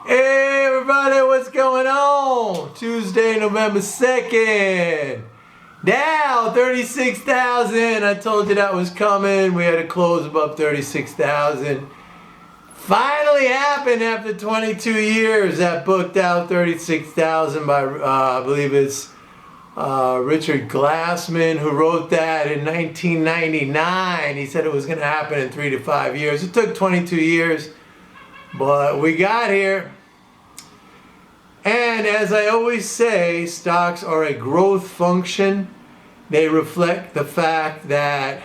Hey everybody, what's going on? Tuesday, November 2nd. Dow 36,000. I told you that was coming. We had to close above 36,000. Finally happened after 22 years. That booked out 36,000 by, I believe it's Richard Glassman, who wrote that in 1999. He said it was going to happen in 3 to 5 years. It took 22 years, but we got here. And as I always say, stocks are a growth function. They reflect the fact that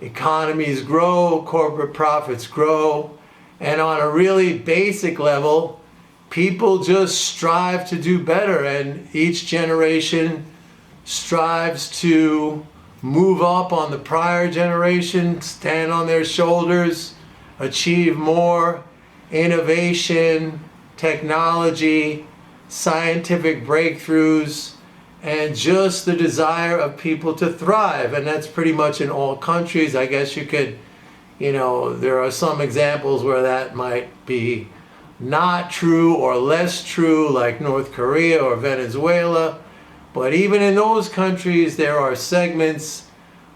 economies grow, corporate profits grow, and on a really basic level, people just strive to do better, and each generation strives to move up on the prior generation, stand on their shoulders, achieve more innovation, technology, scientific breakthroughs, and just the desire of people to thrive. And that's pretty much in all countries. I guess you could, there are some examples where that might be not true or less true, like North Korea or Venezuela. But even in those countries, there are segments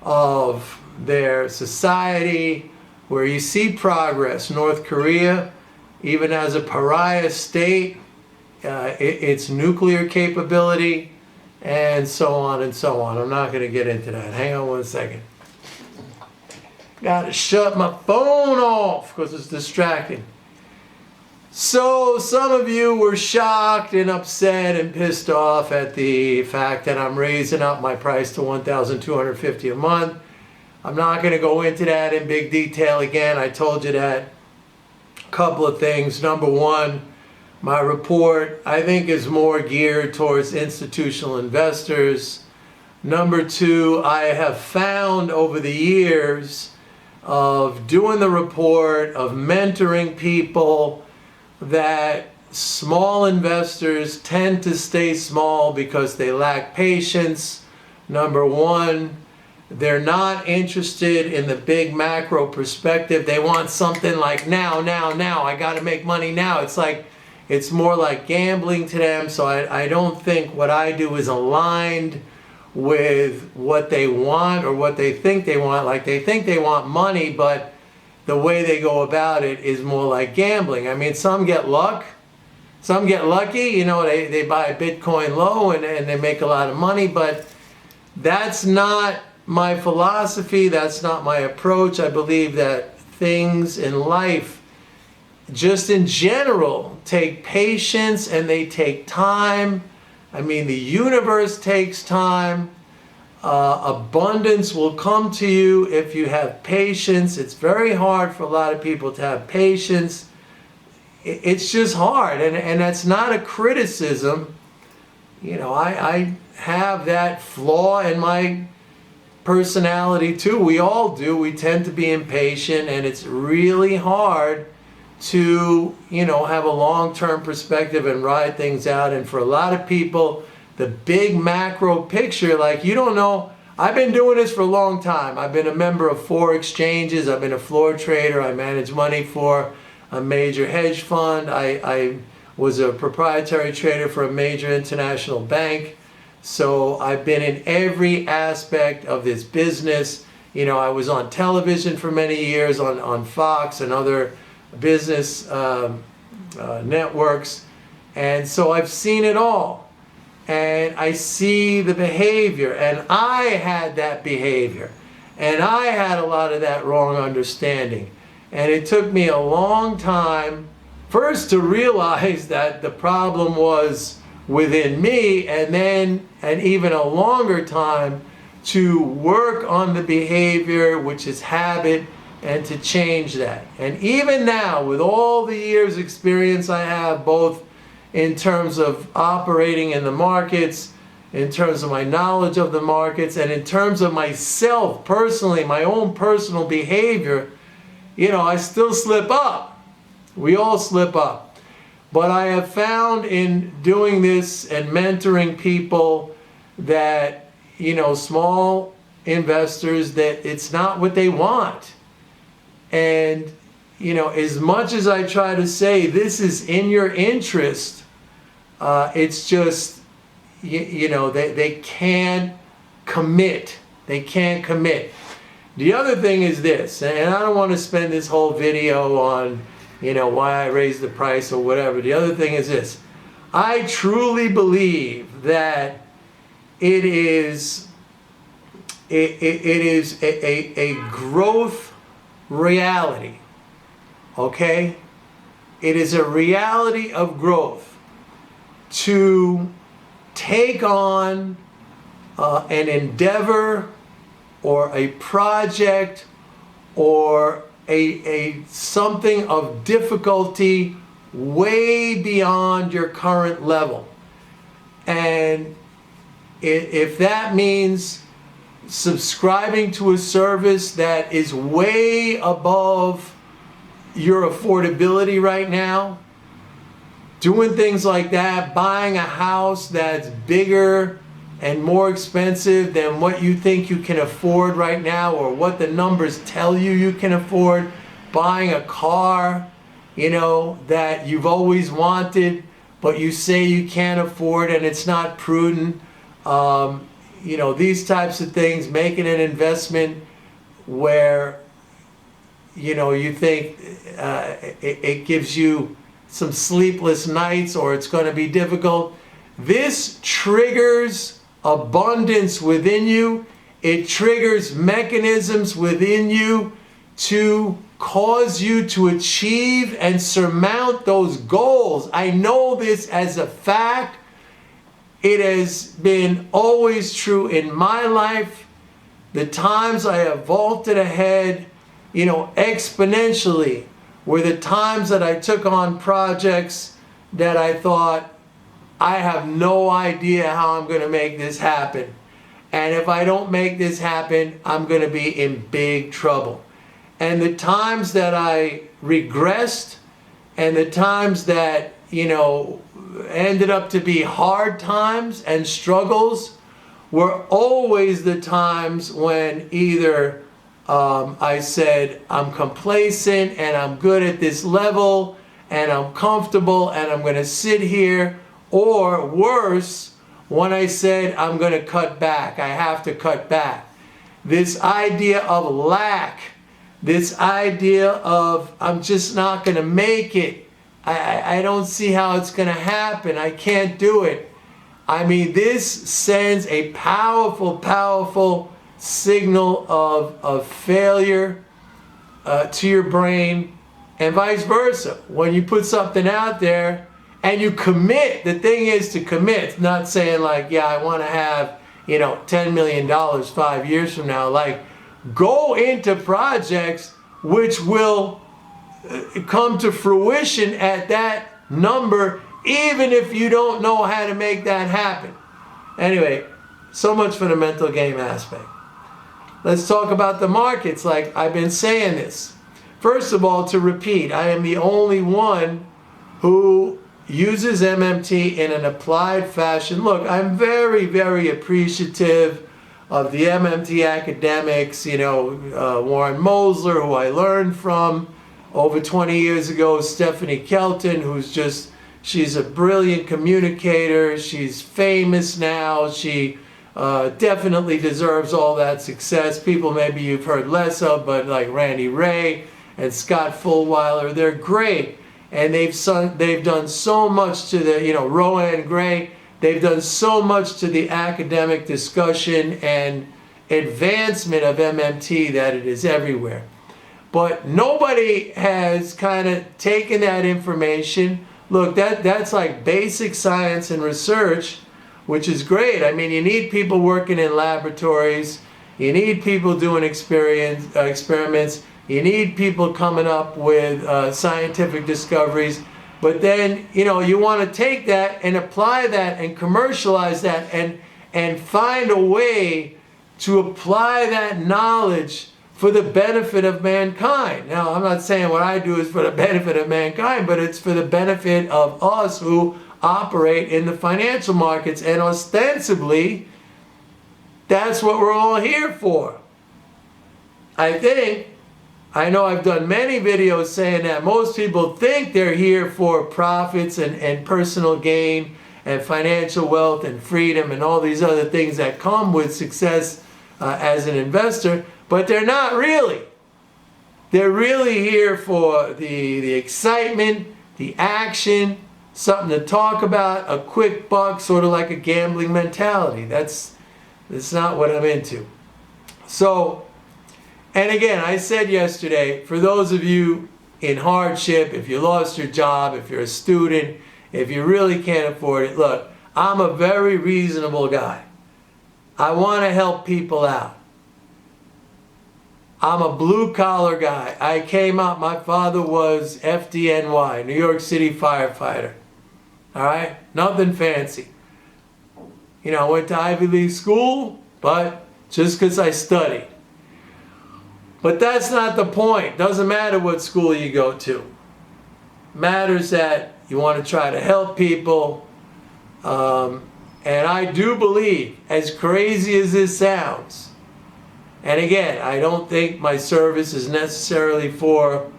of their society where you see progress. North Korea, even as a pariah state, its nuclear capability, and so on and so on. I'm not going to get into that. Hang on one second. Got to shut my phone off because it's distracting. So some of you were shocked and upset and pissed off at the fact that I'm raising up my price to $1,250 a month. I'm not going to go into that in big detail again. I told you that. Couple of things. Number one, my report I think is more geared towards institutional investors. Number two, I have found over the years of doing the report, of mentoring people, that small investors tend to stay small because they lack patience. Number one, they're not interested in the big macro perspective. They want something like now. I got to make money now. It's more like gambling to them. So I don't think what I do is aligned with what they want or what they think they want. Like they think they want money, but the way they go about it is more like gambling. I mean, some get luck. Some get lucky. They buy Bitcoin low and they make a lot of money, but that's not my philosophy. That's not my approach. I believe that things in life, just in general, take patience and they take time. I mean, the universe takes time. Abundance will come to you if you have patience. It's very hard for a lot of people to have patience. It's just hard, and that's not a criticism. I have that flaw in my personality too. We all do. We tend to be impatient, and it's really hard to have a long-term perspective and ride things out. And for a lot of people, the big macro picture, like, you don't know. I've been doing this for a long time. I've been a member of 4 exchanges. I've been a floor trader. I manage money for a major hedge fund. I was a proprietary trader for a major international bank. So I've been in every aspect of this business. I was on television for many years, on Fox and other business networks. And so I've seen it all. And I see the behavior. And I had that behavior. And I had a lot of that wrong understanding. And it took me a long time first to realize that the problem was within me, and then an even a longer time to work on the behavior, which is habit, and to change that. And even now, with all the years experience I have, both in terms of operating in the markets, in terms of my knowledge of the markets, and in terms of myself personally, my own personal behavior, I still slip up. We all slip up. But I have found in doing this and mentoring people that, small investors, that it's not what they want. And, as much as I try to say this is in your interest, it's just, they can't commit. They can't commit. The other thing is this, and I don't want to spend this whole video on, why I raised the price or whatever. The other thing is this. I truly believe that it is a growth reality. Okay? It is a reality of growth to take on an endeavor or a project or a something of difficulty way beyond your current level. And if that means subscribing to a service that is way above your affordability right now, doing things like that, buying a house that's bigger and more expensive than what you think you can afford right now or what the numbers tell you can afford, buying a car, that you've always wanted, but you say you can't afford and it's not prudent. These types of things, making an investment where, you think it gives you some sleepless nights or it's going to be difficult. This triggers abundance within you. It triggers mechanisms within you to cause you to achieve and surmount those goals. I know this as a fact. It has been always true in my life. The times I have vaulted ahead, exponentially, were the times that I took on projects that I thought, I have no idea how I'm going to make this happen. And if I don't make this happen, I'm going to be in big trouble. And the times that I regressed and the times that, ended up to be hard times and struggles were always the times when either I said, I'm complacent and I'm good at this level and I'm comfortable and I'm going to sit here, or worse, when I said, I'm going to cut back, I have to cut back. This idea of lack, this idea of I'm just not going to make it, I don't see how it's going to happen, I can't do it. I mean, this sends a powerful, powerful signal of failure to your brain, and vice versa. When you put something out there and you commit, the thing is to commit, not saying like, yeah, I want to have, $10 million 5 years from now. Like, go into projects which will come to fruition at that number, even if you don't know how to make that happen. Anyway, so much for the mental game aspect. Let's talk about the markets. Like I've been saying this. First of all, to repeat, I am the only one who uses MMT in an applied fashion. Look, I'm very, very appreciative of the MMT academics, Warren Mosler, who I learned from over 20 years ago, Stephanie Kelton, she's a brilliant communicator. She's famous now. She definitely deserves all that success. People maybe you've heard less of, but like Randy Ray and Scott Fulwiler, they're great. And they've done so much to the, Rowan Gray, they've done so much to the academic discussion and advancement of MMT that it is everywhere. But nobody has kind of taken that information. Look, that's like basic science and research, which is great. I mean, you need people working in laboratories. You need people doing experiments. You need people coming up with scientific discoveries. But then, you want to take that and apply that and commercialize that and find a way to apply that knowledge for the benefit of mankind. Now, I'm not saying what I do is for the benefit of mankind, but it's for the benefit of us who operate in the financial markets. And ostensibly, that's what we're all here for. I think I know I've done many videos saying that most people think they're here for profits and personal gain and financial wealth and freedom and all these other things that come with success as an investor, but they're not really. They're really here for the excitement, the action, something to talk about, a quick buck, sort of like a gambling mentality. That's not what I'm into. So, and again, I said yesterday, for those of you in hardship, if you lost your job, if you're a student, if you really can't afford it, look, I'm a very reasonable guy. I want to help people out. I'm a blue-collar guy. I came out, my father was FDNY, New York City firefighter. All right? Nothing fancy. You know, I went to Ivy League school, but just because I studied. But that's not the point. Doesn't matter what school you go to. Matters that you want to try to help people. And I do believe, as crazy as this sounds, and again, I don't think my service is necessarily for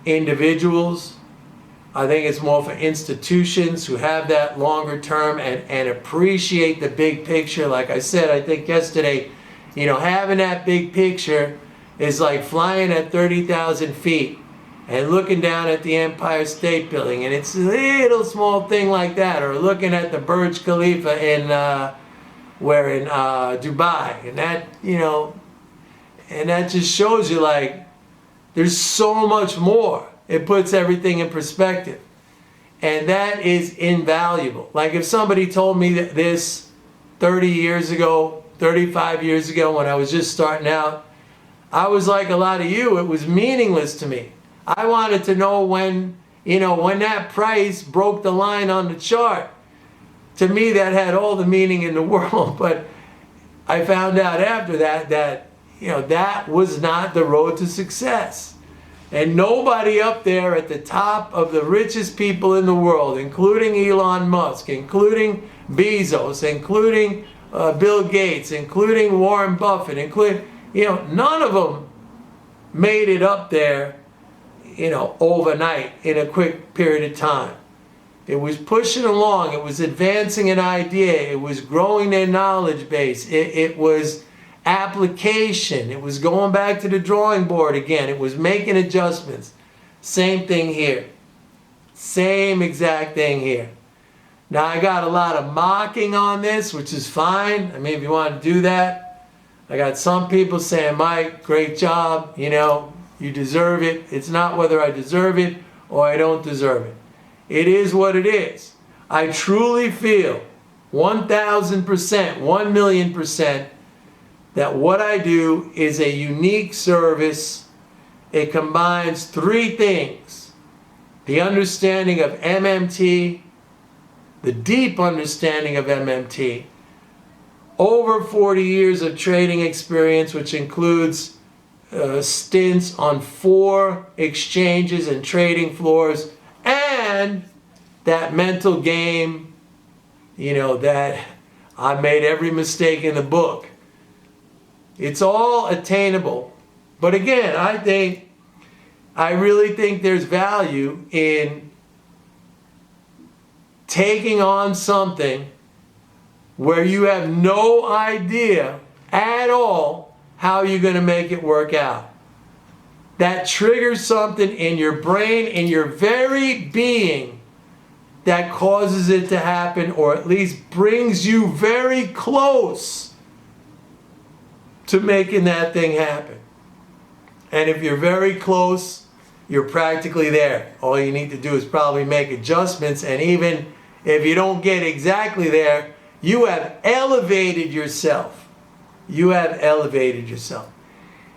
individuals. I think it's more for institutions who have that longer term and appreciate the big picture. Like I said, I think yesterday, you know, having that big picture is like flying at 30,000 feet and looking down at the Empire State Building, and it's a little small thing like that, or looking at the Burj Khalifa in Dubai, and that, you know, and that just shows you like there's so much more. It puts everything in perspective, and that is invaluable. Like if somebody told me this 30 years ago, 35 years ago, when I was just starting out, I was like a lot of you, it was meaningless to me. I wanted to know when, you know, when that price broke the line on the chart. To me, that had all the meaning in the world, but I found out after that, you know, that was not the road to success. And nobody up there at the top of the richest people in the world, including Elon Musk, including Bezos, including Bill Gates, including Warren Buffett, including, you know, none of them made it up there, you know, overnight in a quick period of time. It was pushing along. It was advancing an idea. It was growing their knowledge base. It was application. It was going back to the drawing board again. It was making adjustments. Same thing here. Same exact thing here. Now, I got a lot of mocking on this, which is fine. I mean, if you want to do that. I got some people saying, Mike, great job. You know, you deserve it. It's not whether I deserve it or I don't deserve it. It is what it is. I truly feel 1,000%, 1,000,000%, that what I do is a unique service. It combines three things: the understanding of MMT, the deep understanding of MMT, over 40 years of trading experience, which includes stints on 4 exchanges and trading floors, and that mental game, you know, that I made every mistake in the book. It's all attainable. But again, I really think there's value in taking on something where you have no idea at all how you're going to make it work out. That triggers something in your brain, in your very being, that causes it to happen, or at least brings you very close to making that thing happen. And if you're very close, you're practically there. All you need to do is probably make adjustments, and even if you don't get exactly there, you have elevated yourself. You have elevated yourself.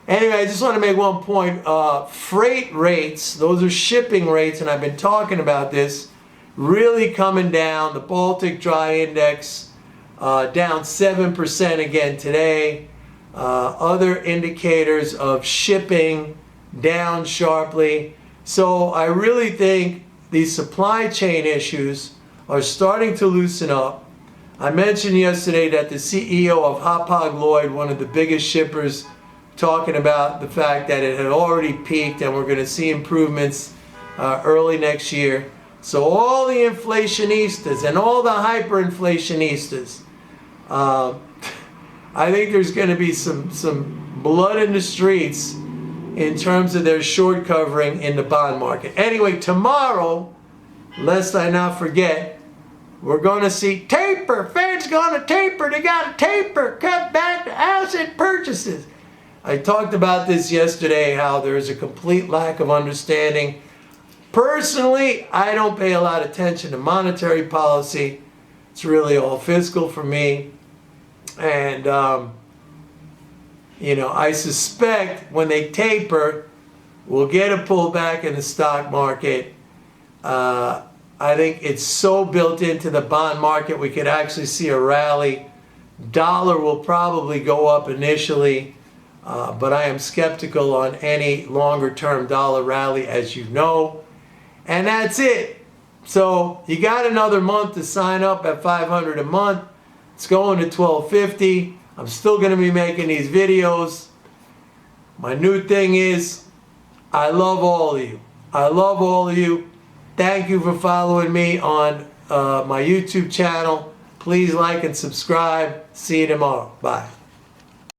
Anyway, I just want to make one point. Freight rates, those are shipping rates, and I've been talking about this, really coming down. The Baltic Dry Index down 7% again today. Other indicators of shipping down sharply. So I really think these supply chain issues are starting to loosen up. I mentioned yesterday that the CEO of Hapag-Lloyd, one of the biggest shippers talking about the fact that it had already peaked and we're going to see improvements early next year. So all the inflationistas and all the hyperinflationistas, I think there's going to be some blood in the streets in terms of their short covering in the bond market. Anyway, tomorrow, lest I not forget, we're going to see taper. Fed's going to taper. They got to taper. Cut back the asset purchases. I talked about this yesterday, how there is a complete lack of understanding. Personally, I don't pay a lot of attention to monetary policy. It's really all fiscal for me. And, you know, I suspect when they taper, we'll get a pullback in the stock market. I think it's so built into the bond market, we could actually see a rally. Dollar will probably go up initially, but I am skeptical on any longer-term dollar rally, as you know. And that's it. So you got another month to sign up at $500 a month. It's going to $12.50. I'm still going to be making these videos. My new thing is, I love all of you. I love all of you. Thank you for following me on my YouTube channel. Please like and subscribe. See you tomorrow. Bye.